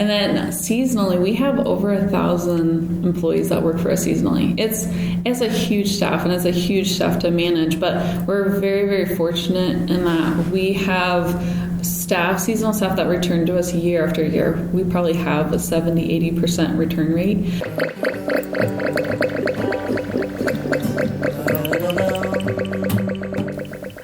And then seasonally, we have over 1,000 employees that work for us seasonally. It's a huge staff, and it's a huge staff to manage, but we're very, very fortunate in that we have seasonal staff that return to us year after year. We probably have a 70-80% return rate.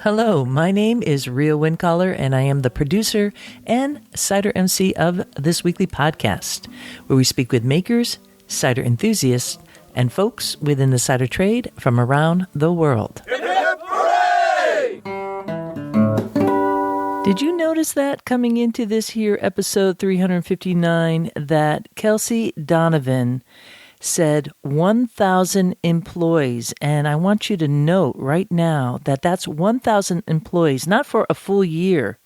Hello, my name is Ria Windcaller, and I am the producer and cider MC of this weekly podcast, where we speak with makers, cider enthusiasts, and folks within the cider trade from around the world. Hip, hip, hooray! Did you notice that coming into this here episode 359 that Kelsey Donovan said 1,000 employees, and I want you to note right now that that's 1,000 employees, not for a full year,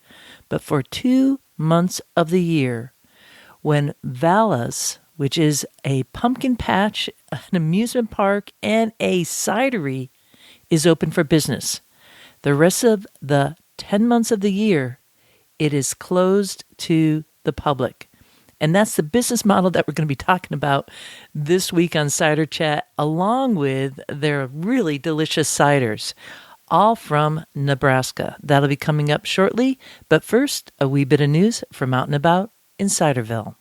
but for 2 months of the year, when Vala's, which is a pumpkin patch, an amusement park, and a cidery, is open for business. The rest of the 10 months of the year, it is closed to the public. And that's the business model that we're going to be talking about this week on Cider Chat, along with their really delicious ciders, all from Nebraska. That'll be coming up shortly. But first, a wee bit of news from out and about in Ciderville.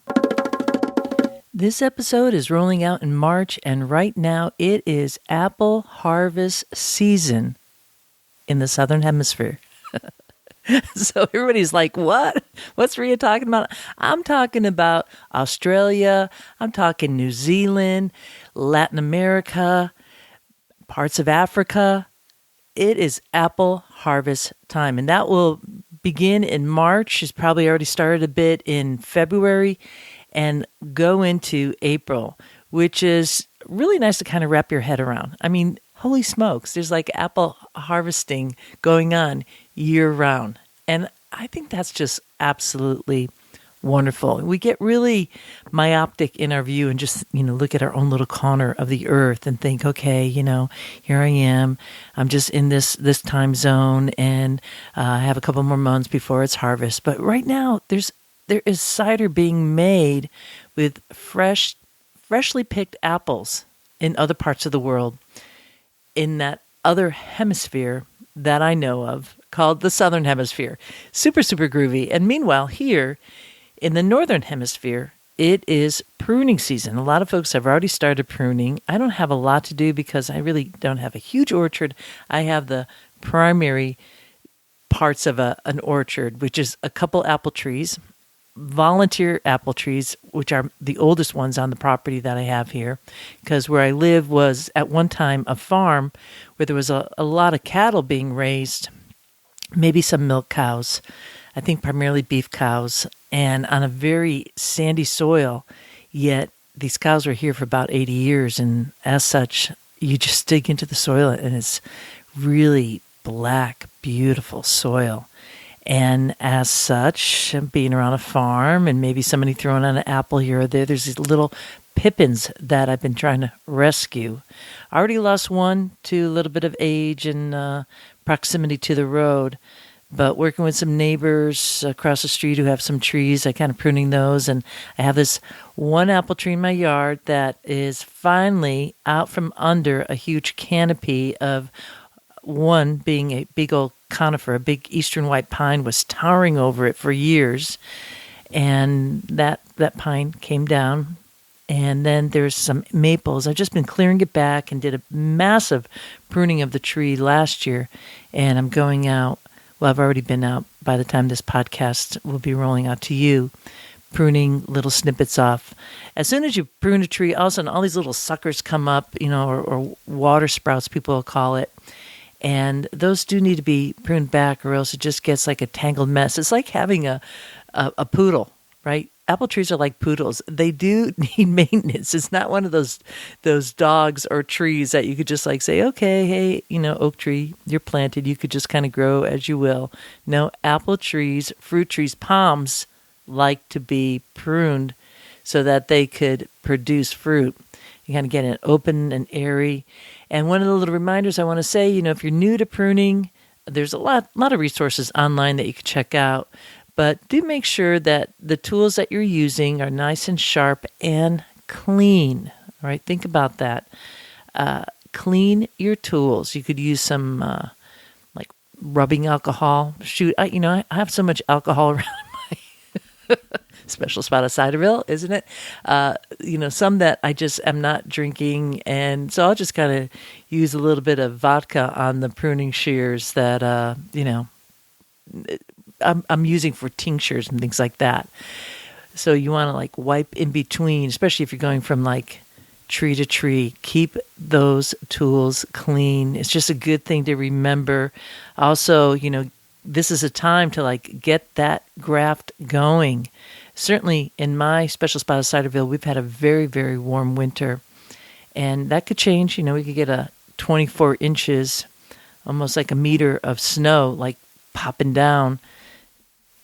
This episode is rolling out in March, and right now it is apple harvest season in the Southern Hemisphere. So everybody's like, what? What's Ria talking about? I'm talking about Australia. I'm talking New Zealand, Latin America, parts of Africa. It is apple harvest time, and that will begin in March. It's probably already started a bit in February and go into April, which is really nice to kind of wrap your head around. I mean, holy smokes, there's like apple harvesting going on year round. And I think that's just absolutely wonderful. We get really myopic in our view and just, look at our own little corner of the earth and think, okay, here I am. I'm just in this time zone, and I have a couple more months before it's harvest. But right now, there is cider being made with freshly picked apples in other parts of the world, in that other hemisphere that I know of, called the Southern Hemisphere. Super, super groovy. And meanwhile, here in the Northern Hemisphere, it is pruning season. A lot of folks have already started pruning. I don't have a lot to do because I really don't have a huge orchard. I have the primary parts of an orchard, which is a couple apple trees, volunteer apple trees, which are the oldest ones on the property that I have here, because where I live was at one time a farm where there was a lot of cattle being raised, maybe some milk cows, I think primarily beef cows, and on a very sandy soil, yet these cows were here for about 80 years, and as such, you just dig into the soil and it's really black, beautiful soil. And as such, being around a farm and maybe somebody throwing on an apple here or there, there's these little pippins that I've been trying to rescue. I already lost one to a little bit of age and proximity to the road, but working with some neighbors across the street who have some trees, I kind of pruning those. And I have this one apple tree in my yard that is finally out from under a huge canopy of one being a big old conifer, a big eastern white pine was towering over it for years, and that pine came down. And then there's some maples. I've just been clearing it back and did a massive pruning of the tree last year, and I'm going out. Well, I've already been out by the time this podcast will be rolling out to you, pruning little snippets off. As soon as you prune a tree, all of a sudden all these little suckers come up, or water sprouts, people will call it. And those do need to be pruned back, or else it just gets like a tangled mess. It's like having a poodle, right? Apple trees are like poodles. They do need maintenance. It's not one of those dogs or trees that you could just like say, okay, hey, oak tree, you're planted. You could just kind of grow as you will. No, apple trees, fruit trees, palms like to be pruned so that they could produce fruit. You kind of get it open and airy. And one of the little reminders I want to say, if you're new to pruning, there's a lot of resources online that you can check out. But do make sure that the tools that you're using are nice and sharp and clean. All right, think about that. Clean your tools. You could use some like rubbing alcohol. Shoot, I have so much alcohol around my special spot of Ciderville, isn't it? Some that I just am not drinking, and so I'll just kind of use a little bit of vodka on the pruning shears that I'm using for tinctures and things like that. So you want to like wipe in between, especially if you're going from like tree to tree. Keep those tools clean. It's just a good thing to remember. Also, this is a time to like get that graft going. Certainly in my special spot of Ciderville, we've had a very, very warm winter, and that could change. We could get a 24 inches, almost like a meter of snow, like popping down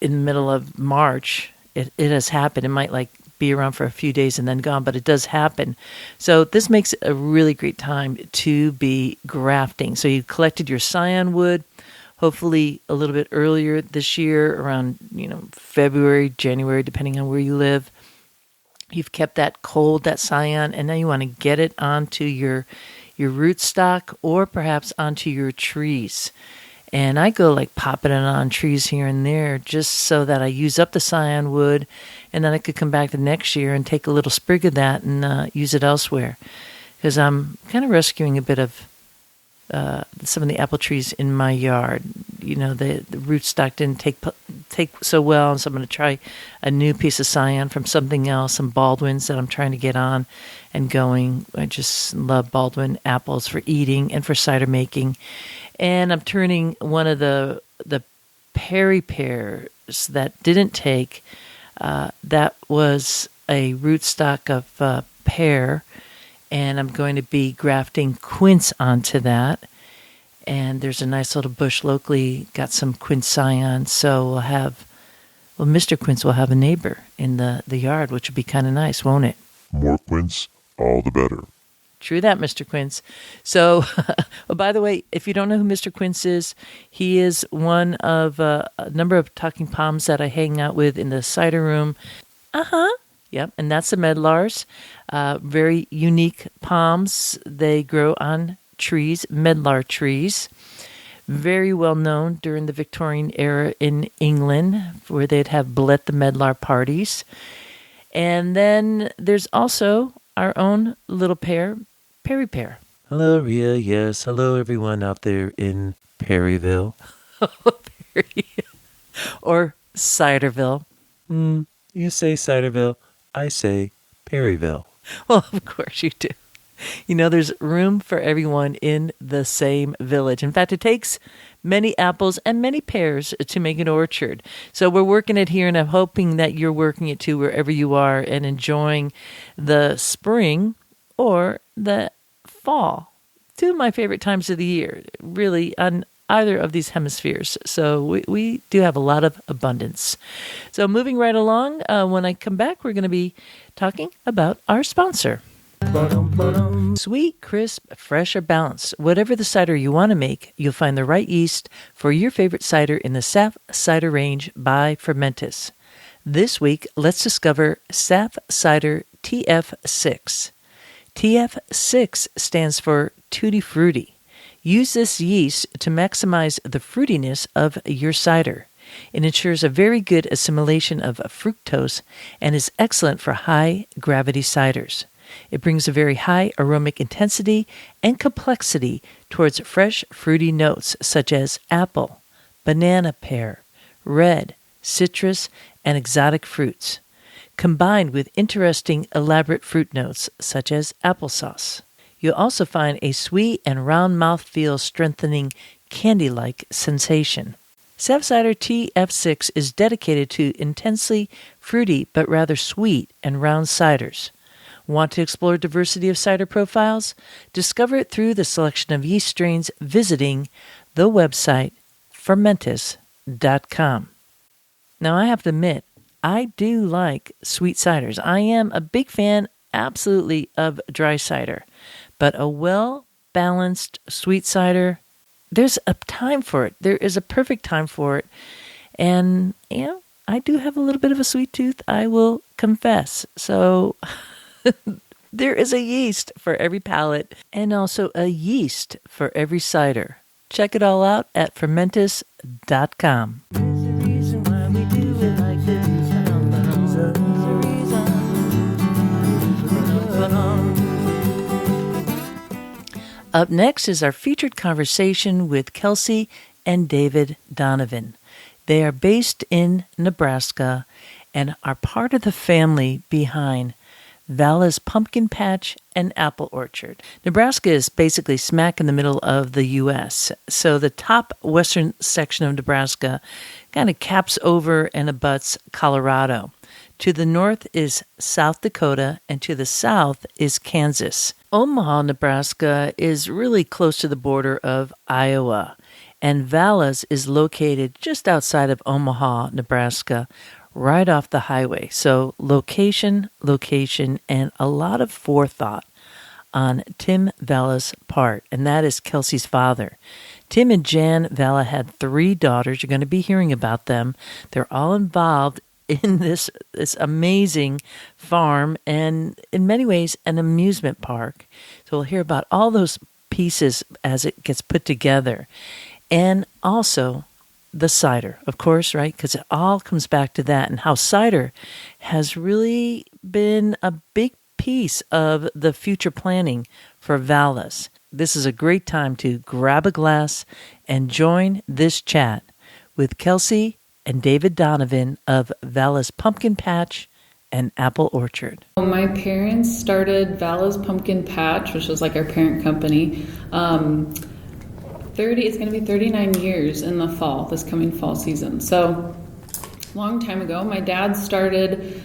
in the middle of March. It has happened. It might like be around for a few days and then gone, but it does happen. So this makes it a really great time to be grafting. So you collected your scion wood, hopefully a little bit earlier this year, around February, January, depending on where you live. You've kept that cold, that scion, and now you want to get it onto your rootstock or perhaps onto your trees. And I go like popping it on trees here and there just so that I use up the scion wood, and then I could come back the next year and take a little sprig of that and use it elsewhere. Because I'm kind of rescuing a bit of some of the apple trees in my yard. The rootstock didn't take so well, and so I'm going to try a new piece of scion from something else, some Baldwins that I'm trying to get on and going. I just love Baldwin apples for eating and for cider making. And I'm turning one of the Perry pears that didn't take. That was a rootstock of pear, and I'm going to be grafting quince onto that. And there's a nice little bush locally, got some quince scion. So Mr. Quince will have a neighbor in the yard, which would be kind of nice, won't it? More quince, all the better. True that, Mr. Quince. So, by the way, if you don't know who Mr. Quince is, he is one of a number of talking palms that I hang out with in the cider room. Yep, and that's the medlars. Very unique palms. They grow on trees, medlar trees. Very well known during the Victorian era in England, where they'd have Blet the Medlar parties. And then there's also our own little pear, Perry pear. Hello, Rhea. Yes, hello, everyone out there in Perryville. Perry. Or Ciderville. You say Ciderville, I say Perryville. Well, of course you do. There's room for everyone in the same village. In fact, it takes many apples and many pears to make an orchard. So we're working it here, and I'm hoping that you're working it too wherever you are and enjoying the spring or the fall. Two of my favorite times of the year, really, on either of these hemispheres. So we do have a lot of abundance. So moving right along, when I come back, we're going to be talking about our sponsor. Sweet, crisp, fresh, or balanced. Whatever the cider you want to make, you'll find the right yeast for your favorite cider in the Saf Cider range by Fermentis. This week, let's discover Saf Cider TF6. TF6 stands for Tutti Frutti. Use this yeast to maximize the fruitiness of your cider. It ensures a very good assimilation of fructose and is excellent for high-gravity ciders. It brings a very high aromatic intensity and complexity towards fresh, fruity notes such as apple, banana, pear, red, citrus, and exotic fruits, combined with interesting, elaborate fruit notes such as applesauce. You'll also find a sweet and round mouthfeel strengthening candy-like sensation. Saf Cider TF6 is dedicated to intensely fruity but rather sweet and round ciders. Want to explore diversity of cider profiles? Discover it through the selection of yeast strains visiting the website fermentis.com. Now, I have to admit, I do like sweet ciders. I am a big fan, absolutely, of dry cider. But a well-balanced sweet cider, there's a time for it. There is a perfect time for it. And, I do have a little bit of a sweet tooth, I will confess. So there is a yeast for every palate and also a yeast for every cider. Check it all out at fermentus.com. Up next is our featured conversation with Kelsey and David Donovan. They are based in Nebraska and are part of the family behind Vala's Pumpkin Patch and Apple Orchard. Nebraska is basically smack in the middle of the U.S., so the top western section of Nebraska kind of caps over and abuts Colorado. To the north is South Dakota, and to the south is Kansas. Omaha, Nebraska is really close to the border of Iowa, and Vala's is located just outside of Omaha, Nebraska, right off the highway. So location, and a lot of forethought on Tim Vala's part, and that is Kelsey's father. Tim and Jan Vala had 3 daughters. You're going to be hearing about them. They're all involved in this amazing farm and in many ways an amusement park. So we'll hear about all those pieces as it gets put together. And also the cider, of course, right? Because it all comes back to that and how cider has really been a big piece of the future planning for Vala's. This is a great time to grab a glass and join this chat with Kelsey and David Donovan of Vala's Pumpkin Patch and Apple Orchard. My parents started Vala's Pumpkin Patch, which was like our parent company. It's going to be 39 years in the fall, this coming fall season. So, long time ago, my dad started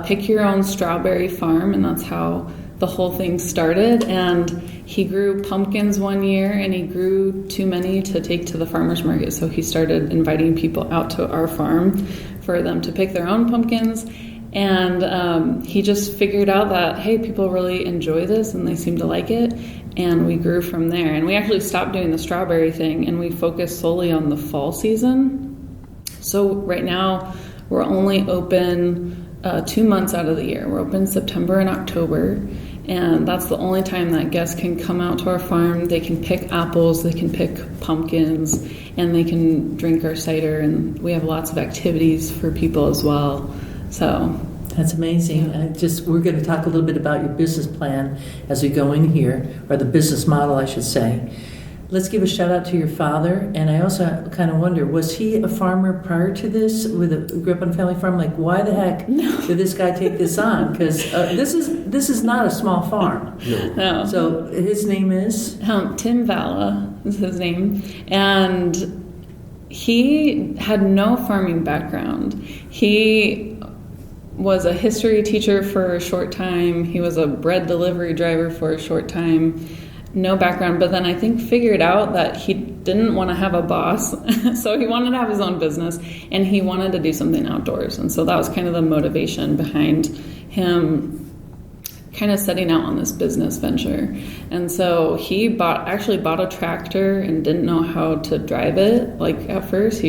Pick Your Own Strawberry Farm, and that's how the whole thing started. And he grew pumpkins one year, and he grew too many to take to the farmer's market. So he started inviting people out to our farm for them to pick their own pumpkins. And he just figured out that, hey, people really enjoy this and they seem to like it. And we grew from there. And we actually stopped doing the strawberry thing and we focused solely on the fall season. So right now we're only open 2 months out of the year. We're open September and October. And that's the only time that guests can come out to our farm. They can pick apples, they can pick pumpkins, and they can drink our cider. And we have lots of activities for people as well. So that's amazing. We're going to talk a little bit about your business plan as we go in here, or the business model, I should say. Let's give a shout out to your father. And I also kind of wonder, was he a farmer prior to this? Grew up on a family farm? Like, why the heck did this guy take this on? Because this is not a small farm. No. So his name is? Tim Vala is his name. And he had no farming background. He was a history teacher for a short time. He was a bread delivery driver for a short time. No background, but then I think figured out that he didn't want to have a boss. So he wanted to have his own business and he wanted to do something outdoors. And so that was kind of the motivation behind him kind of setting out on this business venture. And so he actually bought a tractor and didn't know how to drive it. Like at first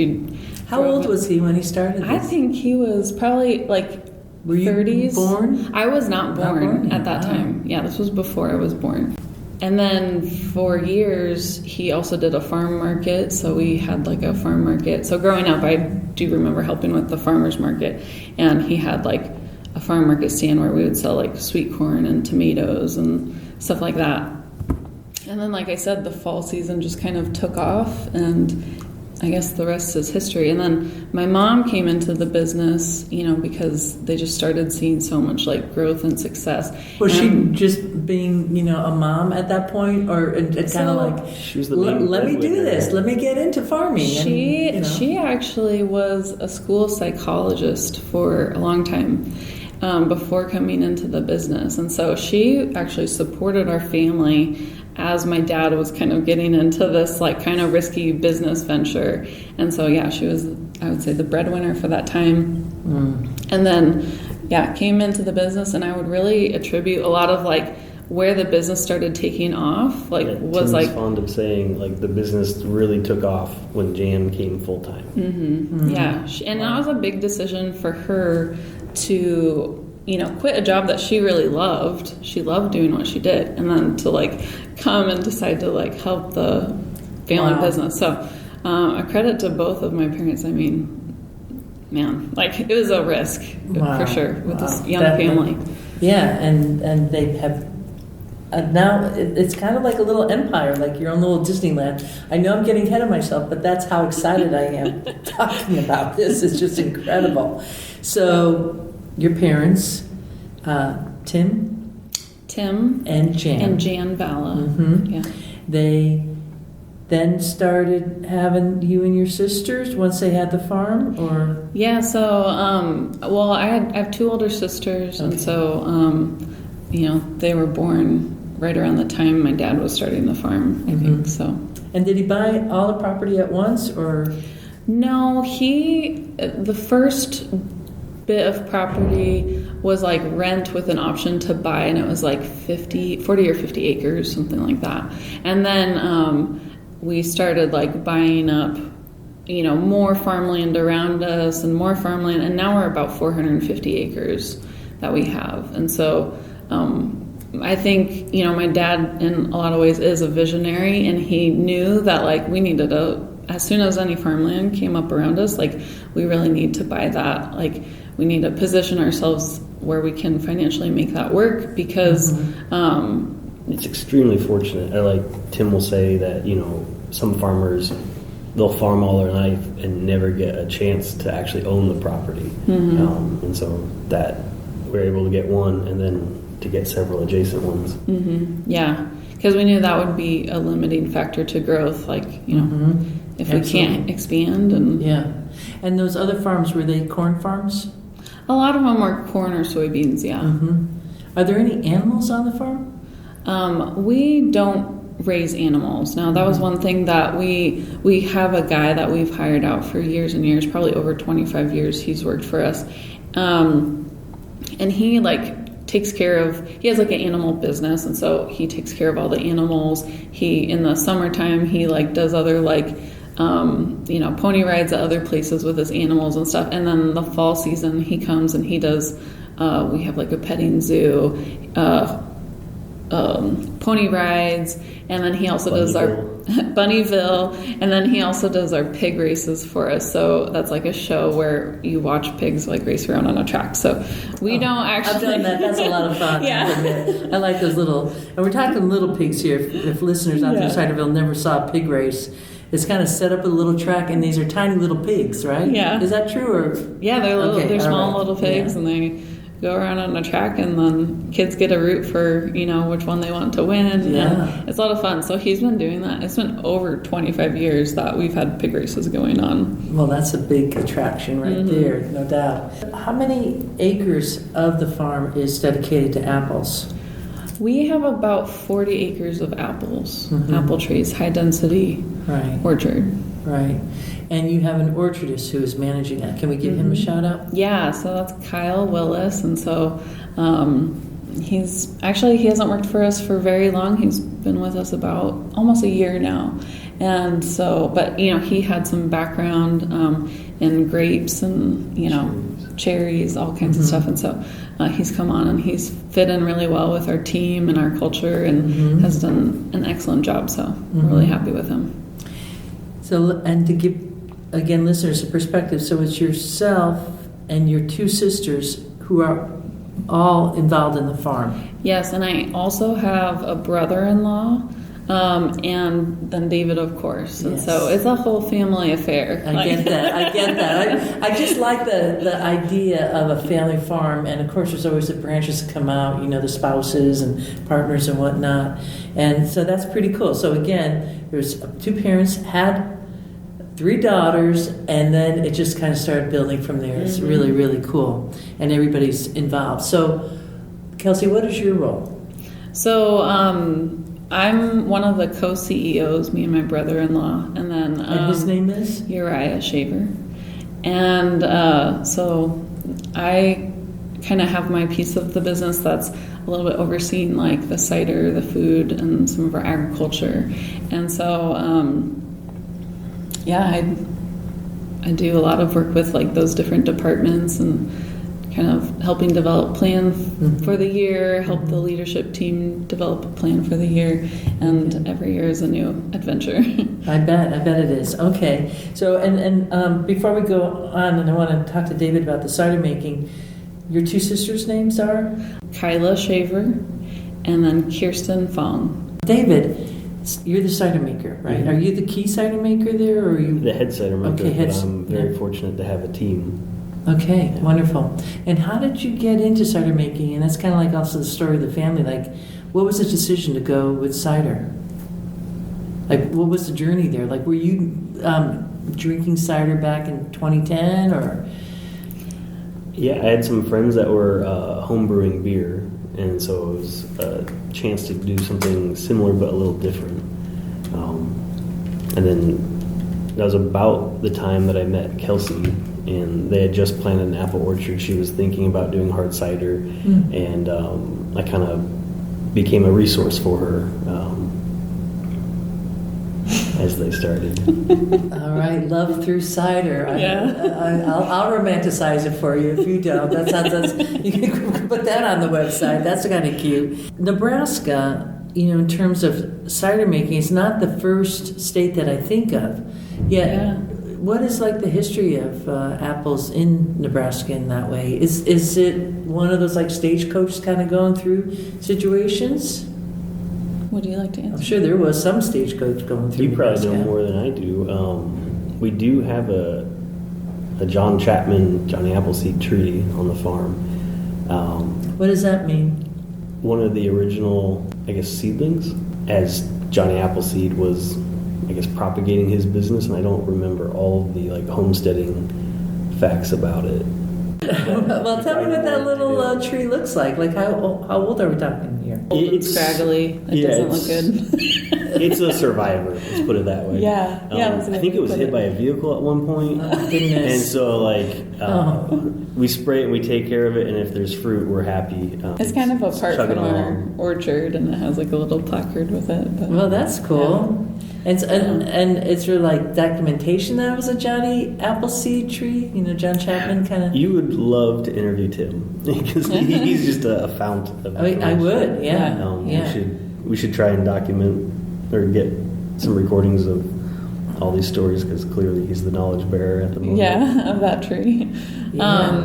How old was he when he started this? I think he was probably like Were you 30s. born? I was not born at that time. Yeah, this was before I was born. And then for years, he also did a farm market. So we had like a farm market. So growing up, I do remember helping with the farmer's market. And he had like a farm market stand where we would sell like sweet corn and tomatoes and stuff like that. And then, like I said, the fall season just kind of took off. And I guess the rest is history. And then my mom came into the business, because they just started seeing so much like growth and success. Was she just being, a mom at that point, or kind of like, she was the let me do this, let me get into farming? She actually was a school psychologist for a long time before coming into the business. And so she actually supported our family as my dad was kind of getting into this like kind of risky business venture. And so, yeah, she was, I would say, the breadwinner for that time. And then, came into the business, and I would really attribute a lot of like where the business started taking off, like was Tim's like fond of saying like the business really took off when Jan came full time. Yeah, and that was a big decision for her to, quit a job that she really loved. She loved doing what she did, and then to like come and decide to like help the family business. So a credit to both of my parents. I mean, man, like it was a risk for sure with this young family. Yeah, and they have. Now it's kind of like a little empire, like your own little Disneyland. I know I'm getting ahead of myself, but that's how excited I am talking about this. It's just incredible. So your parents, Tim and Jan Vala, Yeah, they then started having you and your sisters once they had the farm, or yeah. So well, I have two older sisters, and so they were born right around the time my dad was starting the farm, I think so. And did he buy all the property at once, or? No, the first bit of property was like rent with an option to buy, and it was like 40 or 50 acres, something like that. And then we started like buying up, more farmland around us and more farmland, and now we're about 450 acres that we have. And so I think, my dad in a lot of ways is a visionary, and he knew that like we needed as soon as any farmland came up around us, like we really need to buy that. Like we need to position ourselves where we can financially make that work, because It's extremely fortunate. Like Tim will say that, some farmers, they'll farm all their life and never get a chance to actually own the property. And so that we're able to get one and then to get several adjacent ones. Yeah, because we knew that would be a limiting factor to growth, like, if we can't expand. And Yeah. And those other farms, were they corn farms? a lot of them were corn or soybeans, yeah. Are there any animals on the farm? We don't raise animals. Now, that was one thing that we have a guy that we've hired out for years and years, probably over 25 years he's worked for us. And he takes care of, he has like an animal business, and so he takes care of all the animals. He, in the summertime, he does other pony rides at other places with his animals and stuff. And then the fall season, he comes and he does, we have like a petting zoo, pony rides, and then he also does our Bunnyville, and then he also does our pig races for us. So that's like a show where you watch pigs race around on a track. So we don't actually. I've done that. That's a lot of fun. Yeah. I like those little, and we're talking little pigs here. If listeners out there in Ciderville never saw a pig race, it's kind of set up a little track, and these are tiny little pigs, right? Yeah. Is that true? Or yeah, they're little. Okay, they're small right. little pigs, and they go around on a track, and then kids get a root for which one they want to win. Yeah. And it's a lot of fun. So he's been doing that. It's been over 25 years that we've had pig races going on. Well, that's a big attraction right there, no doubt. How many acres of the farm is dedicated to apples? We have about 40 acres of apples, apple trees, high density orchard. Right. And you have an orchardist who is managing that. Can we give him a shout out? Yeah, so that's Kyle Willis. And so he hasn't worked for us for very long. He's been with us about almost a year now. And so, but, he had some background in grapes and, cherries, all kinds of stuff. And so he's come on and he's fit in really well with our team and our culture, and has done an excellent job. So we're really happy with him. So, and to give, again, listeners a perspective, so it's yourself and your two sisters who are all involved in the farm. Yes, and I also have a brother-in-law, and then David, of course. And so it's a whole family affair. I get that. I just like the idea of a family farm, and of course there's always the branches that come out, the spouses and partners and whatnot. And so that's pretty cool. So again, there's two parents, had 3 daughters, and then it just kind of started building from there. It's really, really cool. And everybody's involved. So, Kelsey, what is your role? So, I'm one of the co-CEOs, me and my brother-in-law. And then... and his name is? Uriah Shaver. And so I kind of have my piece of the business that's a little bit overseeing like the cider, the food, and some of our agriculture. And so, I do a lot of work with like those different departments and kind of helping develop plan for the year, help the leadership team develop a plan for the year, and every year is a new adventure. I bet it is. Okay. So, and before we go on, and I want to talk to David about the cider making, your two sisters' names are? Kyla Shaver and then Kirsten Fong. David, you're the cider maker, right? Mm-hmm. Are you the key cider maker there, or are you The head cider maker, Okay, but I'm very fortunate to have a team. Okay, wonderful. And how did you get into cider making? And that's kind of like also the story of the family. Like, what was the decision to go with cider? Like, what was the journey there? Like, were you drinking cider back in 2010, or? Yeah, I had some friends that were home brewing beer, and so it was a chance to do something similar but a little different. And then that was about the time that I met Kelsey, and they had just planted an apple orchard. She was thinking about doing hard cider, and I kind of became a resource for her as they started. All right, love through cider. Yeah. I'll romanticize it for you if you don't. You can put that on the website. That's kind of cute. Nebraska, in terms of cider making, is not the first state that I think of. Yet, what is like the history of apples in Nebraska in that way? Is it one of those like stagecoach kind of going through situations? Would you like to answer? I'm sure there was some stagecoach going through. You probably Nebraska. know more than I do. We do have a John Chapman, Johnny Appleseed tree on the farm. What does that mean? One of the original, I guess, seedlings, as Johnny Appleseed was, I guess, propagating his business, and I don't remember all of the like homesteading facts about it. Well, tell me what that little tree looks like. Like, how old are we talking here? It's scraggly. It doesn't look good. It's a survivor, let's put it that way. Yeah. That's a good I think it way to was put hit it. by a vehicle at one point. Oh, goodness. And so, we spray it and we take care of it, and if there's fruit, we're happy. It's kind of apart chugging from our along. orchard, and it has like a little placard with it. But, Well, that's cool. And is there like documentation that it was a Johnny Appleseed tree? John Chapman kind of. You would love to interview Tim because he's just a fount of I would, yeah. Yeah. We should try and document or get some recordings of all these stories because clearly he's the knowledge bearer at the moment. Yeah, of that tree. Yeah.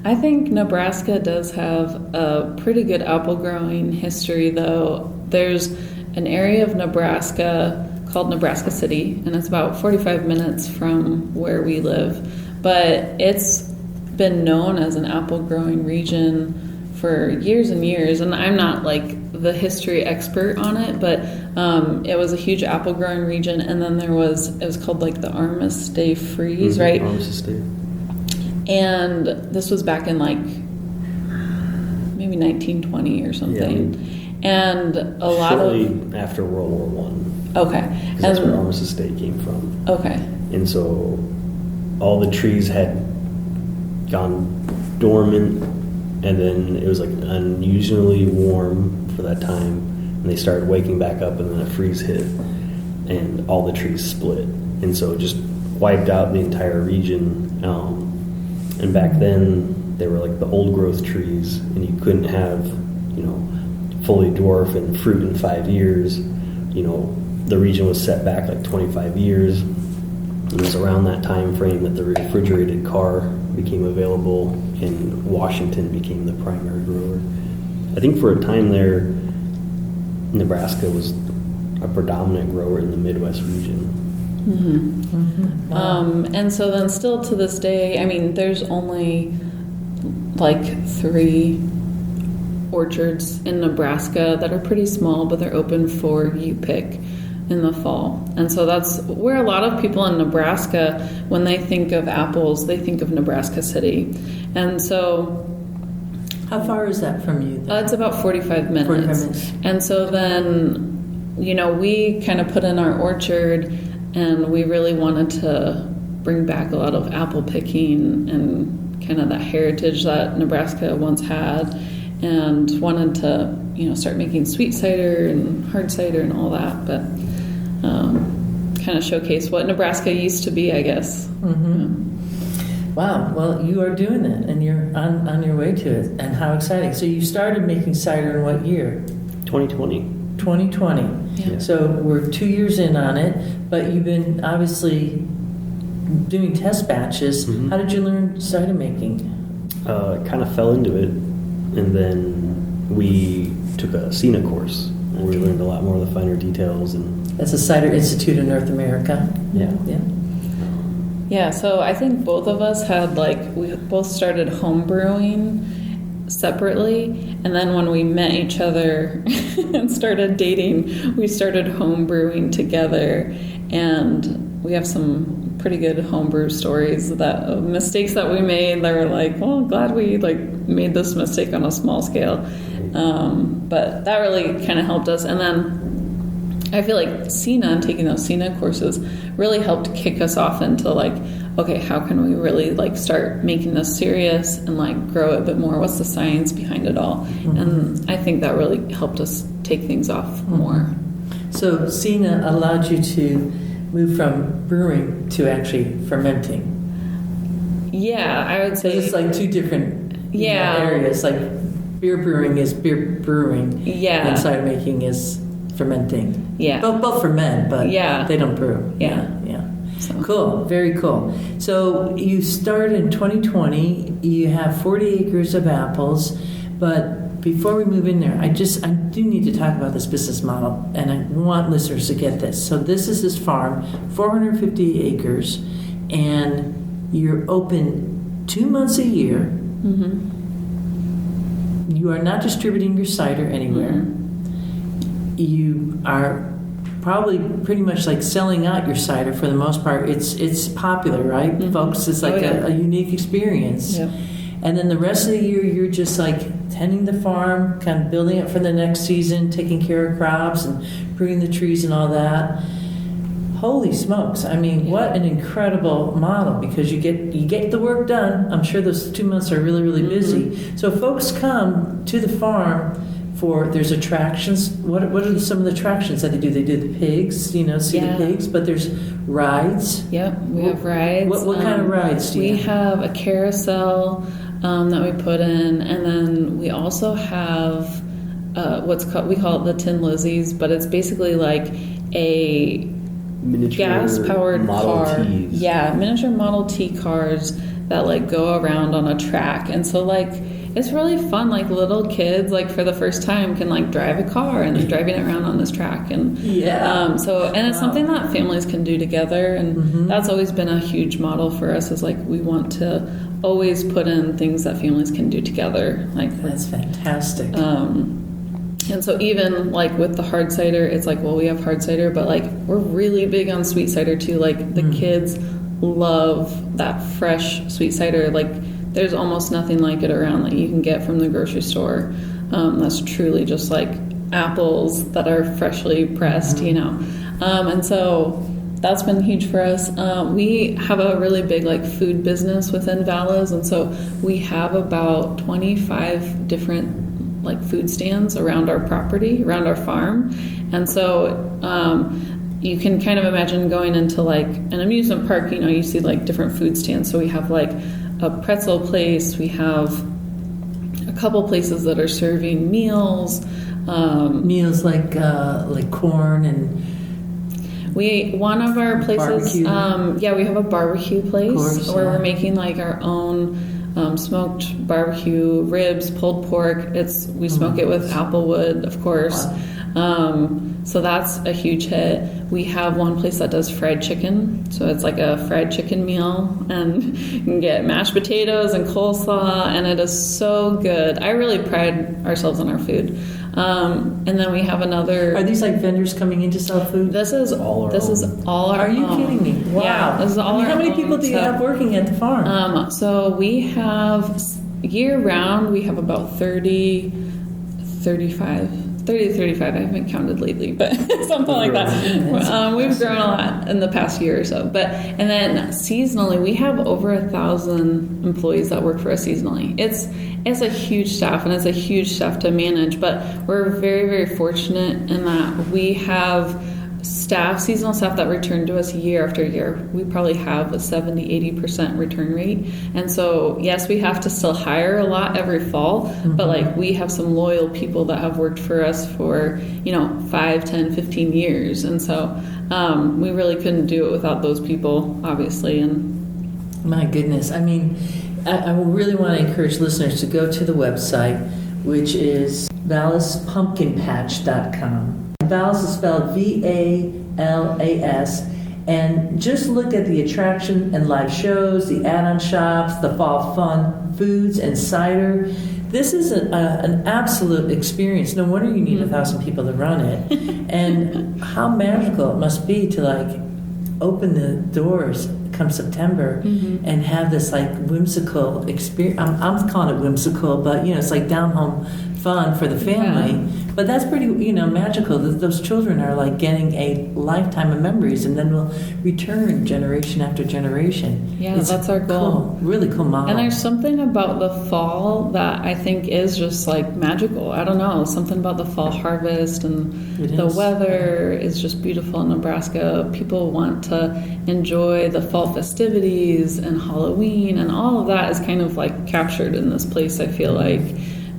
I think Nebraska does have a pretty good apple growing history, though. There's an area of Nebraska called Nebraska City, and it's about 45 minutes from where we live. But it's been known as an apple growing region for years and years, and I'm not like the history expert on it, but it was a huge apple growing region, and then it was called like the Armistice Day Freeze, right? Armistice Day. And this was back in like maybe 1920 or something. Yeah. And a lot Shortly after World War One. Okay. Because that's where Armistice Day came from. Okay. And so all the trees had gone dormant, and then it was like unusually warm for that time, and they started waking back up, and then a freeze hit, and all the trees split, and so it just wiped out the entire region. And back then they were like the old growth trees, and you couldn't have fully dwarf and fruit in 5 years. The region was set back like 25 years. It was around that time frame that the refrigerated car became available and Washington became the primary grower. I think for a time there, Nebraska was a predominant grower in the Midwest region. Mm-hmm. Mm-hmm. Wow. And so then still to this day, there's only like 3 orchards in Nebraska that are pretty small, but they're open for Upick in the fall. And so that's where a lot of people in Nebraska, when they think of apples, they think of Nebraska City. And so how far is that from you? It's about 45 minutes. 45 minutes. And so then, we kind of put in our orchard, and we really wanted to bring back a lot of apple picking and kind of that heritage that Nebraska once had, and wanted to, start making sweet cider and hard cider and all that, but kind of showcase what Nebraska used to be, I guess. Wow. Well, you are doing it, and you're on your way to it, and how exciting. So you started making cider in what year? 2020. 2020. Yeah. So we're 2 years in on it, but you've been obviously doing test batches. How did you learn cider making? Kind of fell into it, and then we took a CINA course where we learned a lot more of the finer details. And That's the Cider Institute of North America. yeah. Yeah, so I think both of us had we both started home brewing separately, and then when we met each other and started dating, we started home brewing together, and we have some pretty good homebrew stories of mistakes that we made that were well, glad we made this mistake on a small scale, but that really kind of helped us. And then I feel like CINA and taking those CINA courses really helped kick us off into okay, how can we really start making this serious and grow it a bit more? What's the science behind it all? And I think that really helped us take things off more. So CINA allowed you to move from brewing to actually fermenting. Yeah, I would say it's two different areas. Beer brewing is beer brewing. Yeah. And cider making is fermenting. Yeah. Both ferment, but they don't brew. Yeah. So. Cool. Very cool. So you started in 2020. You have 40 acres of apples, but before we move in there, I do need to talk about this business model, and I want listeners to get this. So this is this farm, 450 acres, and you're open 2 months a year. You are not distributing your cider anywhere. You are probably pretty much selling out your cider for the most part. It's popular, right, folks? It's a unique experience. Yep. And then the rest of the year, you're just tending the farm, kind of building it for the next season, taking care of crops and pruning the trees and all that. Holy smokes! I mean, what an incredible model, because you get the work done. I'm sure those 2 months are really, really busy. So folks come to the farm. There's attractions. What are some of the attractions that they do? They do the pigs, see the pigs, but there's rides. Yep, we have rides. What kind of rides do you have? We have a carousel that we put in, and then we also have we call it the Tin Lizzies, but it's basically a Miniature gas-powered Model car. Ts. Yeah, miniature Model T cars that go around on a track, and so it's really fun. Little kids, for the first time, can drive a car and then driving it around on this track. And it's something that families can do together. And that's always been a huge model for us. Is we want to always put in things that families can do together. That's fantastic. And so even with the hard cider, it's we have hard cider, but we're really big on sweet cider too. The kids love that fresh sweet cider. There's almost nothing like it around that you can get from the grocery store. That's truly just apples that are freshly pressed, And so that's been huge for us. We have a really big food business within Vala's, and so we have about 25 different food stands around our property, around our farm. And so you can kind of imagine going into an amusement park, you see different food stands. So we have a pretzel place. We have a couple places that are serving meals. Meals like corn and. One of our places. We have a barbecue place where we're making our own smoked barbecue ribs, pulled pork. We smoke it with apple wood, of course. Wow. So that's a huge hit. We have one place that does fried chicken. So it's a fried chicken meal, and you can get mashed potatoes and coleslaw, and it is so good. I really pride ourselves on our food. And then we have another. Are these vendors coming in to sell food? This is all our Are you kidding me? Wow. Yeah, this is all our How many people do you have working at the farm? So we have year round, we have about 35 30 to 35. I haven't counted lately, but something like that. We've grown a lot in the past year or so. And then seasonally, we have over 1,000 employees that work for us seasonally. It's a huge staff, and it's a huge staff to manage, but we're very, very fortunate in that we have seasonal staff that return to us year after year. We probably have a 70-80% return rate. And so, yes, we have to still hire a lot every fall, but like we have some loyal people that have worked for us for, 5, 10, 15 years. And so we really couldn't do it without those people, obviously. And my goodness. I mean, I really want to encourage listeners to go to the website, which is valaspumpkinpatch.com. Valas is spelled V-A-L-A-S, and just look at the attraction and live shows, the add-on shops, the fall fun, foods, and cider. This is an absolute experience. No wonder you need 1,000 people to run it. And how magical it must be to open the doors come September and have this whimsical experience. I'm calling it whimsical, but it's like down home fun for the family. Yeah. But that's pretty, magical. Those children are getting a lifetime of memories, and then will return generation after generation. Yeah, that's our goal. Cool, really cool model. And there's something about the fall that I think is just magical. I don't know, something about the fall harvest and the weather is just beautiful in Nebraska. People want to enjoy the fall festivities and Halloween, and all of that is kind of captured in this place, I feel like.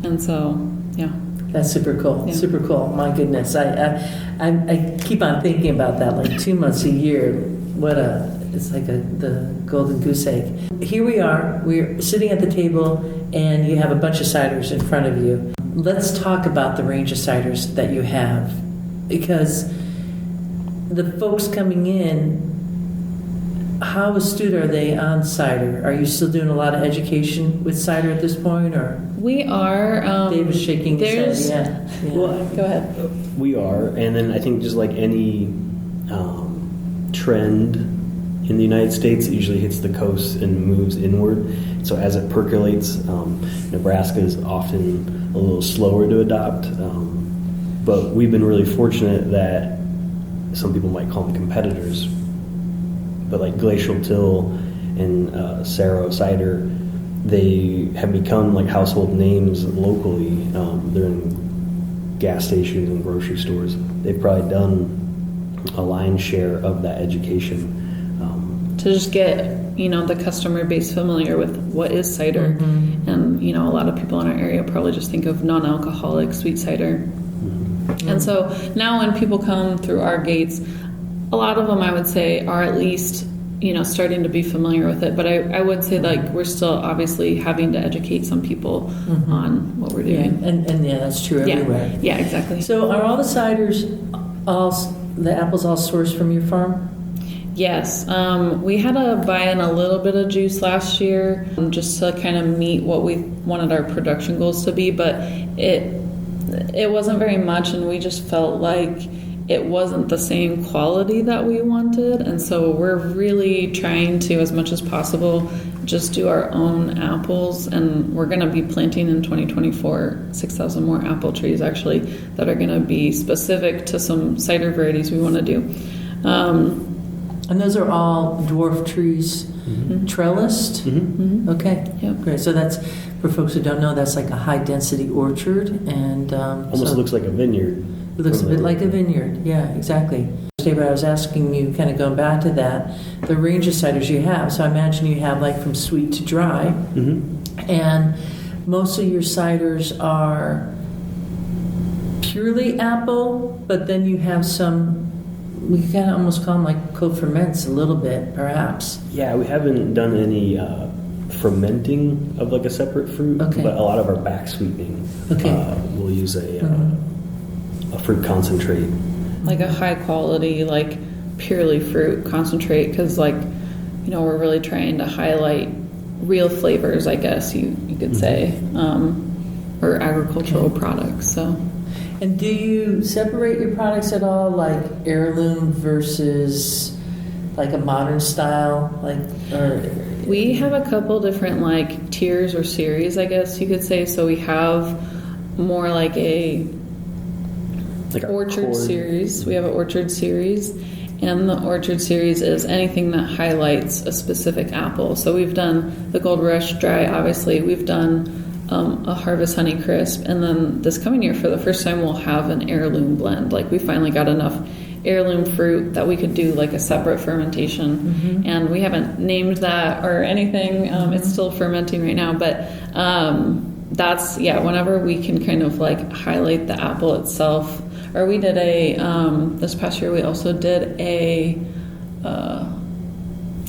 And so, yeah. That's super cool. Yeah. Super cool. My goodness. I keep on thinking about that 2 months a year. It's the golden goose egg. Here we are. We're sitting at the table and you have a bunch of ciders in front of you. Let's talk about the range of ciders that you have, because the folks coming in, how astute are they on cider? Are you still doing a lot of education with cider at this point, or? We are. David's shaking his head. Yeah. Well, go ahead. We are, and then I think just like any trend in the United States, it usually hits the coast and moves inward. So as it percolates, Nebraska is often a little slower to adopt, but we've been really fortunate that some people might call them competitors, but Glacial Till and Saro Cider, they have become household names locally. They're in gas stations and grocery stores. They've probably done a lion's share of that education. To just get, the customer base familiar with what is cider. And, a lot of people in our area probably just think of non-alcoholic sweet cider. And so now when people come through our gates, a lot of them, I would say, are at least, starting to be familiar with it. But I would say, we're still obviously having to educate some people on what we're doing. Yeah. And that's true everywhere. Yeah, exactly. So are all the ciders, the apples all sourced from your farm? Yes. We had to buy in a little bit of juice last year just to kind of meet what we wanted our production goals to be. But it wasn't very much, and we just felt like it wasn't the same quality that we wanted. And so we're really trying to, as much as possible, just do our own apples. And we're going to be planting in 2024 6,000 more apple trees, actually, that are going to be specific to some cider varieties we want to do. And those are all dwarf trees, trellised? Okay, great. So that's, for folks who don't know, that's like a high-density orchard. And almost looks like a vineyard. It looks a bit like a vineyard. Yeah, exactly. David, I was asking you, kind of going back to that, the range of ciders you have. So I imagine you have from sweet to dry. And most of your ciders are purely apple, but then you have some, we kind of almost call them co-ferments a little bit, perhaps. Yeah, we haven't done any fermenting of a separate fruit, but a lot of our back sweetening, we'll use a fruit concentrate, a high quality, purely fruit concentrate, because we're really trying to highlight real flavors, I guess you could say, or agricultural products. So. And do you separate your products at all, heirloom versus a modern style, or? We have a couple different tiers or series, I guess you could say. So we have more Like our orchard core- series. We have an orchard series, and the orchard series is anything that highlights a specific apple. So we've done the Gold Rush Dry, obviously. We've done a Harvest Honey Crisp, and then this coming year, for the first time, we'll have an heirloom blend. Like, we finally got enough heirloom fruit that we could do like a separate fermentation, and we haven't named that or anything. It's still fermenting right now, but that's whenever we can kind of like highlight the apple itself. Or we did this past year we also did a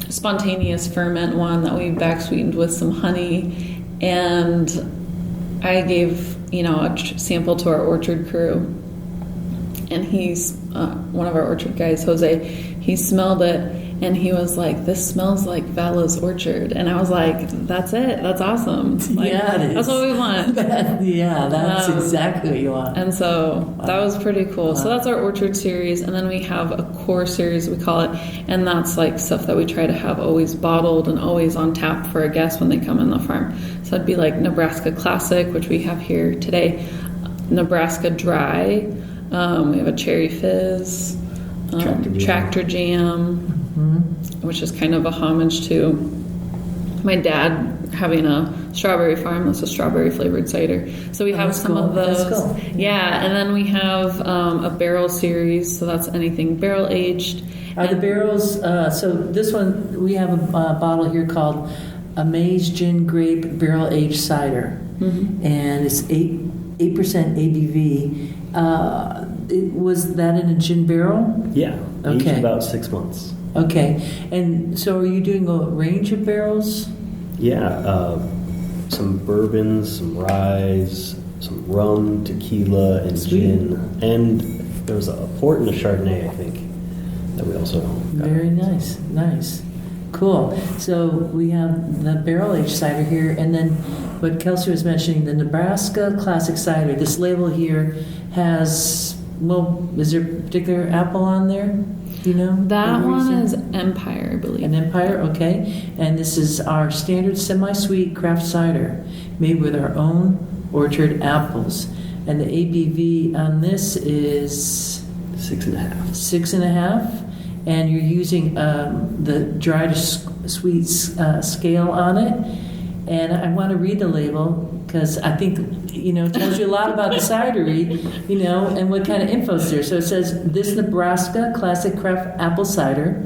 spontaneous ferment one that we back sweetened with some honey, and I gave a sample to our orchard crew, and he's one of our orchard guys, Jose. He smelled it and he was like, "This smells like Vala's orchard," and I was like, "That's it. That's awesome. Like, Yeah, it is. That's what we want." That's exactly what you want. And so that was pretty cool. So that's our orchard series, and then we have a core series, we call it, and that's like stuff that we try to have always bottled and always on tap for a guest when they come in the farm. So it'd be like Nebraska Classic, which we have here today, Nebraska Dry. We have a Cherry Fizz, Tractor Jam, which is kind of a homage to my dad having a strawberry farm. That's a strawberry flavored cider. So we have some of those. That's cool. Yeah, and then we have a barrel series. So that's anything barrel aged. Are the barrels? So this one, we have a bottle here called Amaze Gin Grape Barrel Aged Cider, and it's 8% ABV. Was that in a gin barrel? Yeah. Okay. Aged about 6 months. Okay. And so are you doing a range of barrels? Yeah. Some bourbons, some rye, some rum, tequila, and Sweet. gin. And there was a port and a Chardonnay, I think, that we also got. Very nice. Nice. Cool. So we have the barrel aged cider here, and then what Kelsey was mentioning, the Nebraska Classic Cider. This label here has, is there a particular apple on there? Do you know? That the one reason? is Empire, I believe. An Empire, okay. And this is our standard semi-sweet craft cider made with our own orchard apples. And the ABV on this is 6.5. 6.5. And you're using the dry to sweet scale on it. And I want to read the label because I think, it tells you a lot about the cidery, and what kind of info's there. So it says, this Nebraska Classic Craft Apple Cider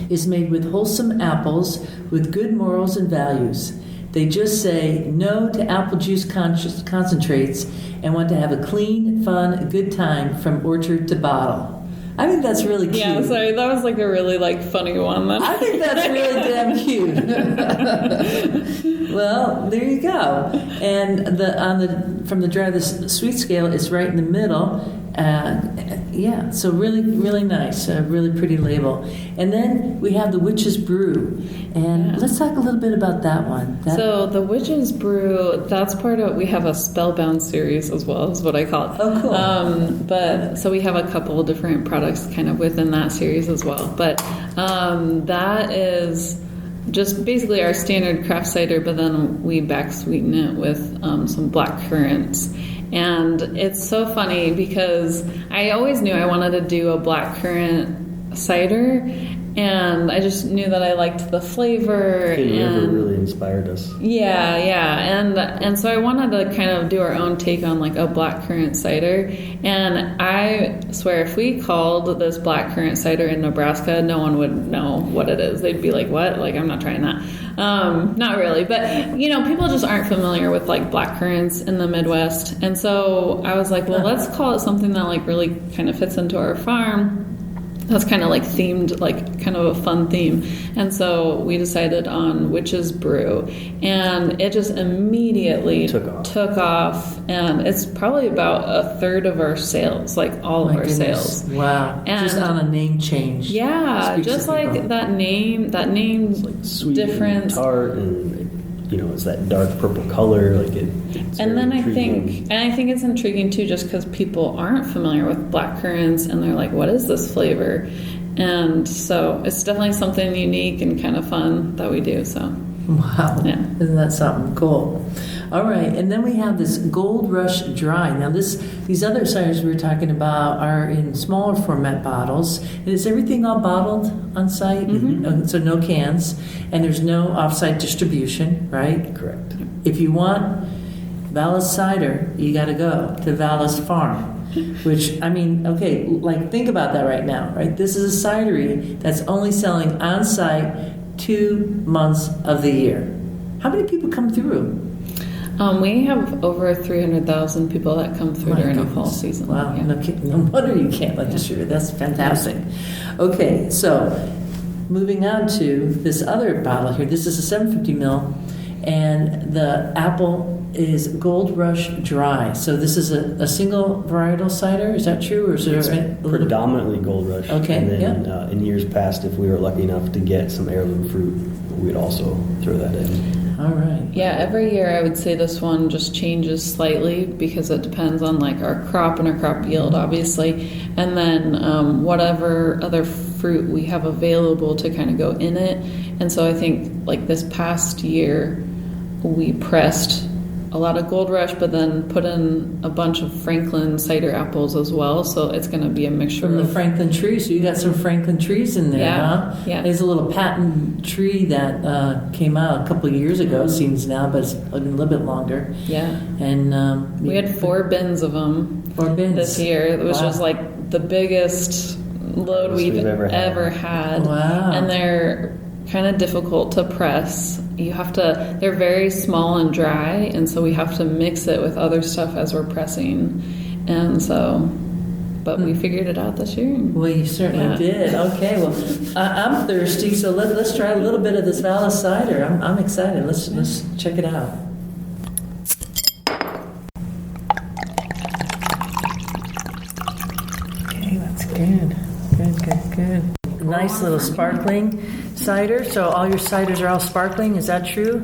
is made with wholesome apples with good morals and values. They just say no to apple juice concentrates and want to have a clean, fun, good time from orchard to bottle. I think that's really cute. Yeah, sorry, that was like a really funny one. Then. I think that's really damn cute. Well, there you go. And from the dry to the sweet scale, it's right in the middle. So really, really nice. A really pretty label. And then we have the Witch's Brew. And let's talk a little bit about that one. So the Witch's Brew, that's part of, we have a Spellbound series as well, is what I call it. Oh, cool. So we have a couple of different products kind of within that series as well. But that is just basically our standard craft cider, but then we back sweeten it with some black currants. And it's so funny because I always knew I wanted to do a black currant cider, and I just knew that I liked the flavor. The river really inspired us. Yeah. And so I wanted to kind of do our own take on a black currant cider. And I swear, if we called this black currant cider in Nebraska, no one would know what it is. They'd be like, what? I'm not trying that. Not really. But, people just aren't familiar with black currants in the Midwest. And so I was like, well, let's call it something that really kind of fits into our farm. That's kind of themed, kind of a fun theme. And so we decided on Witch's Brew, and it just immediately took off. And it's probably about a third of our sales, all of our sales. Wow. And just on a name change. Yeah, just that name it's sweet different. And tart, and it's that dark purple color. It's and then intriguing. I think it's intriguing too, just because people aren't familiar with black currants, and they're like, "What is this flavor?" And so it's definitely something unique and kind of fun that we do. So, wow, yeah, isn't that something cool? All right, and then we have this Gold Rush Dry. Now, these other ciders we were talking about are in smaller format bottles. And is everything all bottled on site? So no cans, and there's no off-site distribution, right? Correct. If you want Vala's cider, you got to go to Vala's farm. Which, I mean, okay, like think about that right now, right? This is a cidery that's only selling on site 2 months of the year. How many people come through? We have over 300,000 people that come through during the fall season. Wow, Yeah. no wonder you can't let distribute. That's fantastic. Okay, so moving on to this other bottle here. This is a 750 ml, and the apple is Gold Rush Dry. So this is a single varietal cider. Is that true, or is there It's predominantly Gold Rush. Okay, And then in years past, if we were lucky enough to get some heirloom fruit, we'd also throw that in. All right. Yeah, every year I would say this one just changes slightly because it depends on like our crop and our crop yield, obviously, and then whatever other fruit we have available to kind of go in it. And so I think like this past year we pressed a lot of Gold Rush, but then put in a bunch of Franklin cider apples as well. So it's going to be a mixture From the of Franklin tree, so you got some Franklin trees in there, Yeah, huh? yeah. There's a little patent tree that came out a couple of years ago, it seems now, but it's been a little bit longer. Yeah. And We had 4 bins of them 4 bins this year. It was Wow. just like the biggest load Most we've we've ever had. had. Wow. And they're kind of difficult to press. They're very small and dry, and so we have to mix it with other stuff as we're pressing. And so, but we figured it out this year. Well, you certainly Yeah. did. Okay, well, I'm thirsty, so let's try a little bit of this Vala cider. I'm excited. Let's check it out. Okay, that's good. Good. Nice little sparkling cider. So all your ciders are all sparkling. Is that true?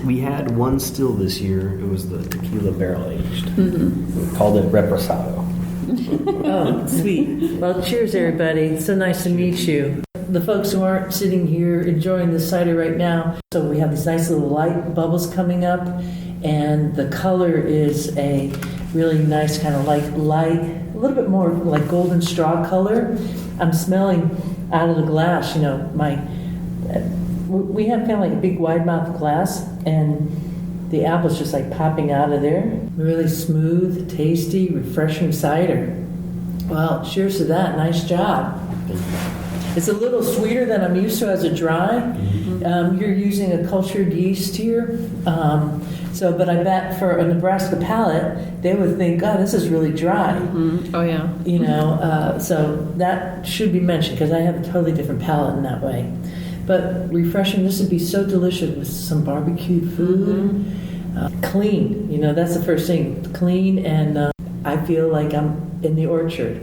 We had one still this year. It was the tequila barrel aged. We called it Reposado. Oh, sweet. Well, cheers, everybody. It's so nice to meet you. The folks who aren't sitting here enjoying the cider right now, so we have these nice little light bubbles coming up, and the color is a really nice kind of like light, a little bit more like golden straw color. I'm smelling out of the glass, we have kind of like a big wide mouth glass, and the apple's just like popping out of there. Really smooth, tasty, refreshing cider. Well, cheers to that. Nice job. It's a little sweeter than I'm used to as a dry. You're using a cultured yeast here. But I bet for a Nebraska palate, they would think, oh, this is really dry. Oh, yeah. So that should be mentioned because I have a totally different palate in that way. But refreshing, this would be so delicious with some barbecued food. Clean, that's the first thing. Clean, and I feel like I'm in the orchard.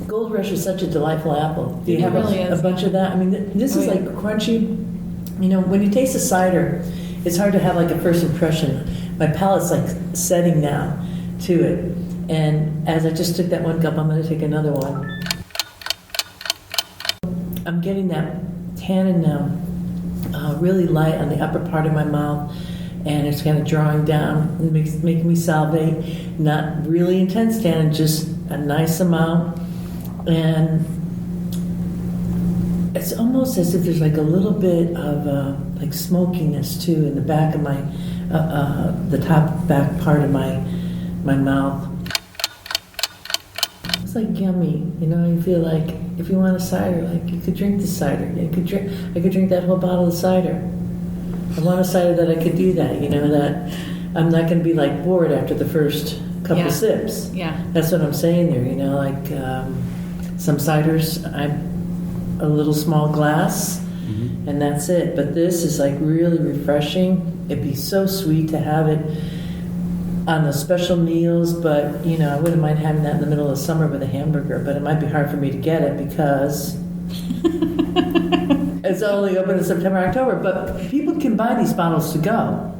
Gold Rush is such a delightful apple. Do you have a bunch of that? I mean, this is like crunchy. When you taste a cider, it's hard to have like a first impression. My palate's like setting now to it. And as I just took that one cup, I'm going to take another one. I'm getting that tannin now, really light on the upper part of my mouth, and it's kind of drawing down and making me salivate. Not really intense tannin, just a nice amount. And it's almost as if there's like a little bit of like smokiness too in the back of my, the top back part of my mouth. It's like yummy, you feel like if you want a cider, like you could drink the cider. I could drink that whole bottle of cider. I want a cider that I could do that, that I'm not going to be like bored after the first couple sips. Yeah. That's what I'm saying there, like some ciders, I'm a little small glass, and that's it. But this is like really refreshing. It'd be so sweet to have it on the special meals, but I wouldn't mind having that in the middle of summer with a hamburger, but it might be hard for me to get it because it's only open in September, October, but people can buy these bottles to go.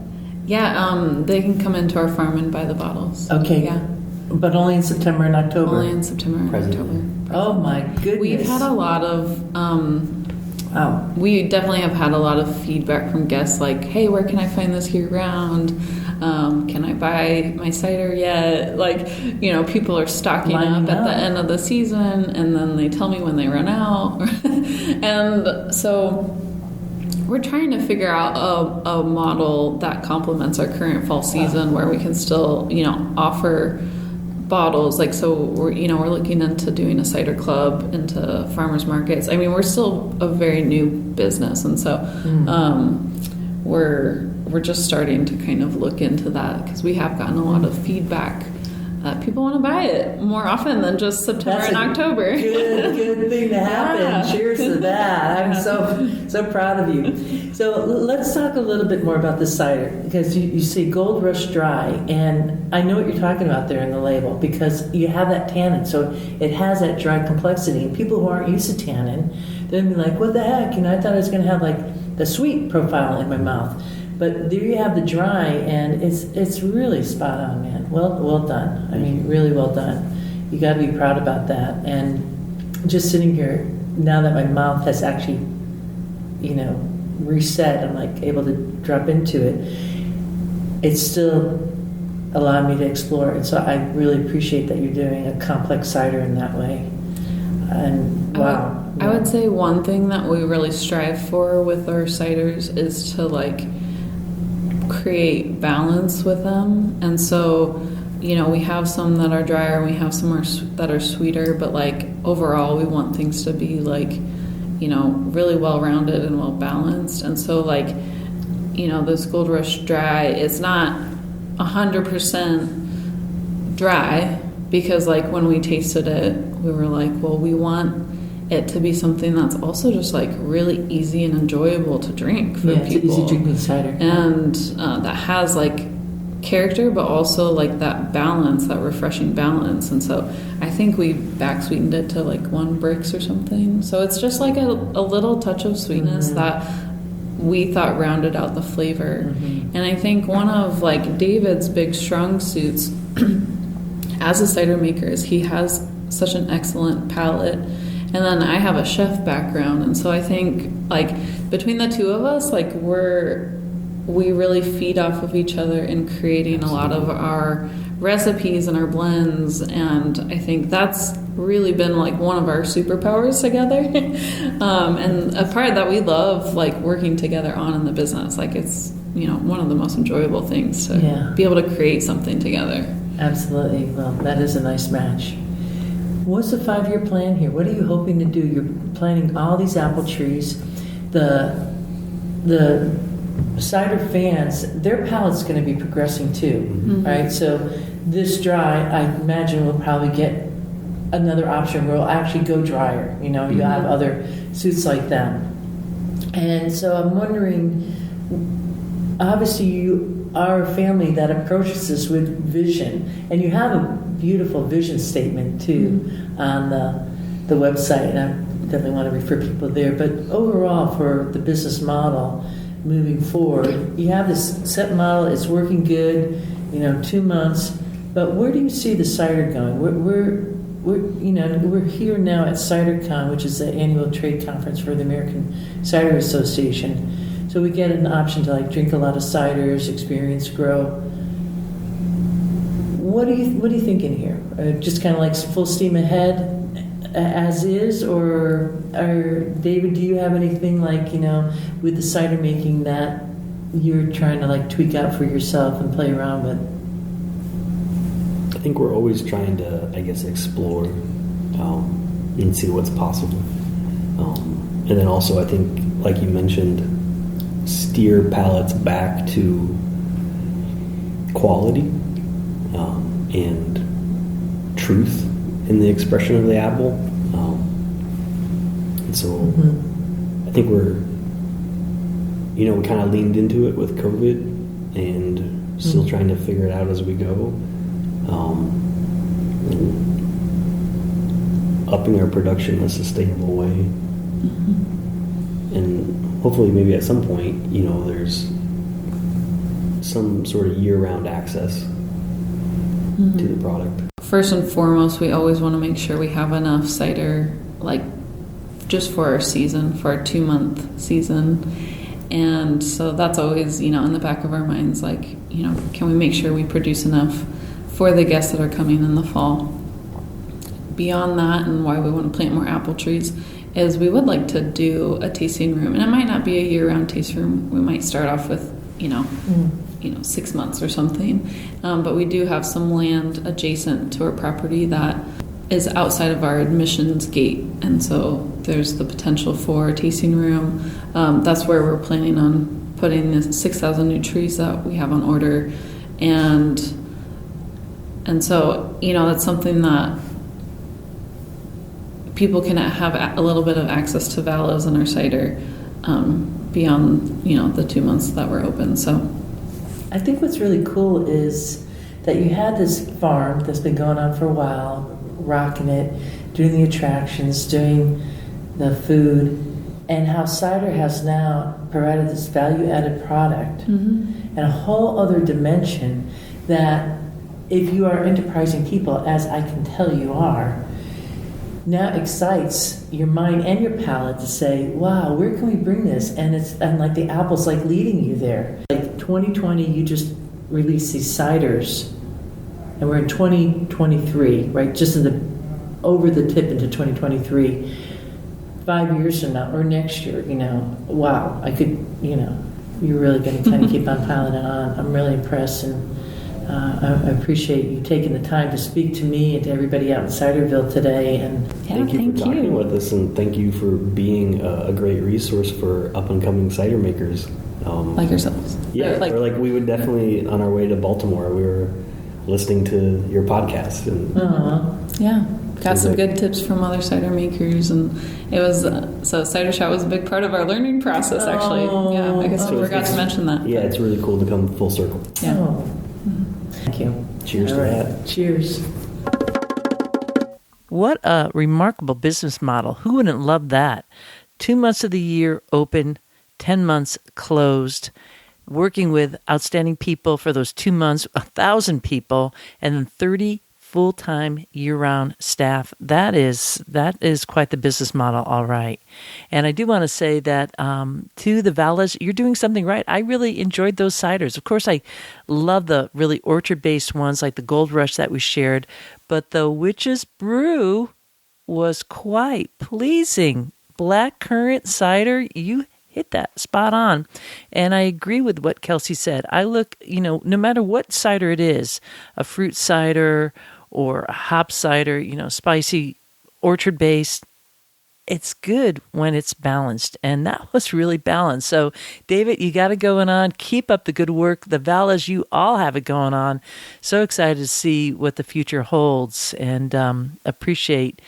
Yeah, they can come into our farm and buy the bottles. Okay. Yeah. But only in September and October. Only in September and October. Oh my goodness. We've had a lot of we definitely have had a lot of feedback from guests like, hey, where can I find this year round? Can I buy my cider yet? Like, people are stocking Lining up at the up. end of the season, and then they tell me when they run out. And so we're trying to figure out a model that complements our current fall season where we can still, offer bottles. Like, so we're looking into doing a cider club, into farmers markets. I mean, we're still a very new business, and so we're just starting to kind of look into that, because we have gotten a lot of feedback that people want to buy it more often than just September and October. Good thing to happen. Yeah. Cheers to that. I'm so proud of you. So let's talk a little bit more about the cider, because you say Gold Rush Dry, and I know what you're talking about there in the label, because you have that tannin, so it has that dry complexity. And people who aren't used to tannin, they'll be like, what the heck? I thought I was going to have like the sweet profile in my mouth. But there you have the dry, and it's really spot on, man. Well done. I mean, really well done. You got to be proud about that. And just sitting here, now that my mouth has actually, reset, I'm like able to drop into it. It's still allowed me to explore, and so I really appreciate that you're doing a complex cider in that way. And wow. I would say one thing that we really strive for with our ciders is to create balance with them. And so, we have some that are drier, we have some that are sweeter, but overall we want things to be really well-rounded and well-balanced. And so this Gold Rush Dry, it's not 100% dry, because when we tasted it, we were like, well, we want it to be something that's also just really easy and enjoyable to drink for people. It's an easy drinking cider. And that has character, but also that balance, that refreshing balance. And so I think we back sweetened it to 1 Brix or something. So it's just a little touch of sweetness that we thought rounded out the flavor. And I think one of David's big strong suits as a cider maker is he has such an excellent palate. And then I have a chef background, and so I think between the two of us, we really feed off of each other in creating a lot of our recipes and our blends, and I think that's really been one of our superpowers together, and a part that we love working together on in the business. It's one of the most enjoyable things to be able to create something together. Absolutely. Well, that is a nice match. What's the 5-year plan here? What are you hoping to do? You're planting all these apple trees. The cider fans, their palate's going to be progressing too, right? So this dry, I imagine we'll probably get another option where we'll actually go drier. You have other suits like that. And so I'm wondering, obviously you are a family that approaches this with vision, and you have a beautiful vision statement too on the website, and I definitely want to refer people there. But overall, for the business model moving forward, you have this set model. It's working good, 2 months. But where do you see the cider going? We're here now at CiderCon, which is the annual trade conference for the American Cider Association. So we get an option to drink a lot of ciders, experience, grow. What are you thinking here? Just kind of full steam ahead as is, or David, do you have anything with the cider making that you're trying to tweak out for yourself and play around with? I think we're always trying to, explore and see what's possible. And then also, I think, like you mentioned, steer palates back to quality and truth in the expression of the apple. And so I think we're, we kind of leaned into it with COVID and still trying to figure it out as we go. Upping our production in a sustainable way. And hopefully maybe at some point, there's some sort of year-round access to the product. First and foremost, we always want to make sure we have enough cider, just for our season, for our 2-month season. And so that's always, in the back of our minds, like, can we make sure we produce enough for the guests that are coming in the fall? Beyond that, and why we want to plant more apple trees, is we would like to do a tasting room. And it might not be a year-round tasting room. We might start off with, 6 months or something. But we do have some land adjacent to our property that is outside of our admissions gate. And so there's the potential for a tasting room. That's where we're planning on putting the 6,000 new trees that we have on order. And so, that's something that people can have a little bit of access to Vala's and our cider beyond, the 2 months that we're open. So I think what's really cool is that you had this farm that's been going on for a while, rocking it, doing the attractions, doing the food, and how cider has now provided this value-added product and a whole other dimension that if you are enterprising people, as I can tell you are, now excites your mind and your palate to say, wow, where can we bring this? And like the apple's like leading you there. Like 2020, you just released these ciders, and we're in 2023, right? Just over the tip into 2023. 5 years from now or next year, wow, I could, you're really going to kind of keep on piling it on. I'm really impressed, and I appreciate you taking the time to speak to me and to everybody out in Ciderville today. And thank you for talking with us, and thank you for being a great resource for up-and-coming cider makers. Like yourselves. Yeah, or like we would definitely, on our way to Baltimore, we were listening to your podcast. And yeah. Got some good tips from other cider makers, and it was so Cider Chat was a big part of our learning process. Actually, yeah, I guess I forgot to mention that. Yeah, it's really cool to come full circle. Yeah. Thank you. Cheers to that. Cheers. What a remarkable business model. Who wouldn't love that? 2 months of the year open, 10 months closed, working with outstanding people for those 2 months, 1,000 people, and then 30 full-time year-round staff. That is quite the business model, all right. And I do want to say that to the Valas, you're doing something right. I really enjoyed those ciders. Of course, I love the really orchard-based ones like the Gold Rush that we shared, but the Witch's Brew was quite pleasing. Black currant cider, you hit that spot on. And I agree with what Kelsey said. I look, no matter what cider it is, a fruit cider or a hop cider, spicy, orchard-based, it's good when it's balanced. And that was really balanced. So, David, you got it going on. Keep up the good work. The Valas, you all have it going on. So excited to see what the future holds, and appreciate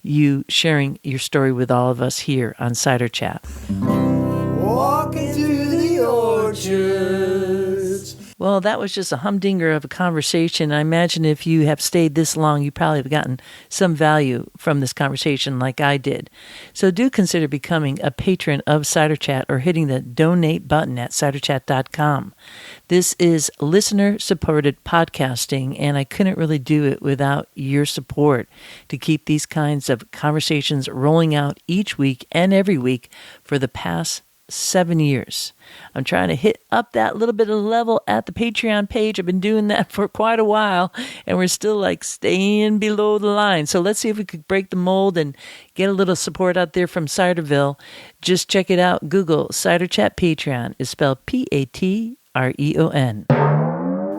you sharing your story with all of us here on Cider Chat. Walking through the orchards. Well, that was just a humdinger of a conversation. I imagine if you have stayed this long, you probably have gotten some value from this conversation like I did. So do consider becoming a patron of Cider Chat or hitting the donate button at ciderchat.com. This is listener-supported podcasting, and I couldn't really do it without your support to keep these kinds of conversations rolling out each week and every week for the past 7 years. I'm trying to hit up that little bit of level at the Patreon page. I've been doing that for quite a while, and we're still staying below the line. So let's see if we could break the mold and get a little support out there from Ciderville. Just check it out. Google Cider Chat Patreon. It's spelled Patreon.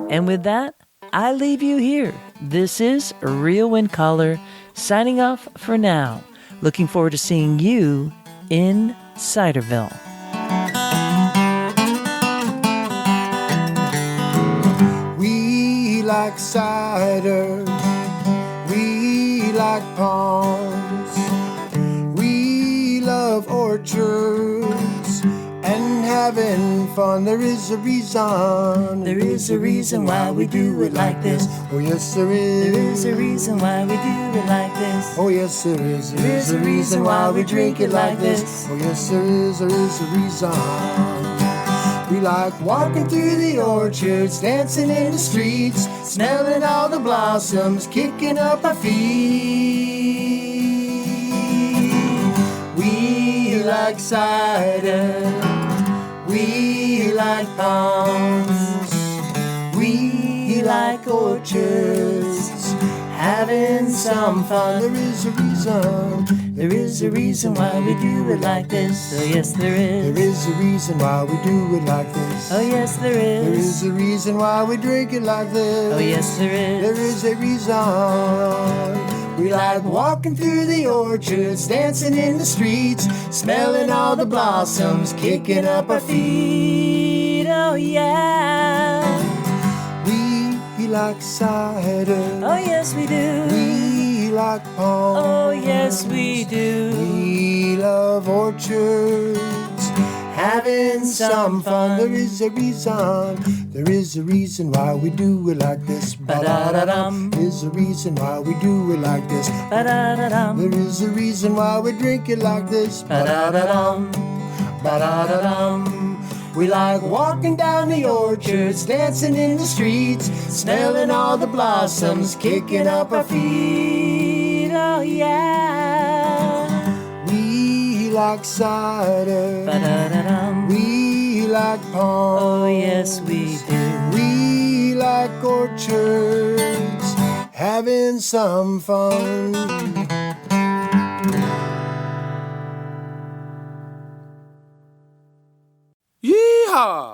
And with that, I leave you here. This is Real Wind Caller signing off for now. Looking forward to seeing you in Ciderville. We like cider, we like palms, we love orchards and having fun. There is a reason why we do it like this. Oh yes there is. There is a reason why we do it like this. Oh yes there is. There is a reason why we drink it like this. Oh yes there is a reason. We like walking through the orchards, dancing in the streets, smelling all the blossoms, kicking up our feet. We like cider, We like ponds. We like orchards. Having some fun. There is a reason. There is a reason why we do it like this. Oh yes, there is. There is a reason why we do it like this. Oh yes, there is. There is a reason why we drink it like this. Oh yes, there is. There is a reason. We like walking through the orchards, dancing in the streets, smelling all the blossoms, kicking up our feet. Oh yeah. We like cider. Oh yes, we do. We like ponds. Oh yes, we do. We love orchards, having some fun. There is a reason. There is a reason why we do it like this. Ba-da-da-dum. There is a reason why we do it like this. Ba-da-da-dum. There is a reason why we drink it like this. Ba-da-da-dum. Ba-da-da-dum. We like walking down the orchards, dancing in the streets, smelling all the blossoms, kicking up our feet. Oh yeah. We like cider. Ba-da-da-dum. We like ponds. Oh yes, we do. We like orchards, having some fun. Yeehaw!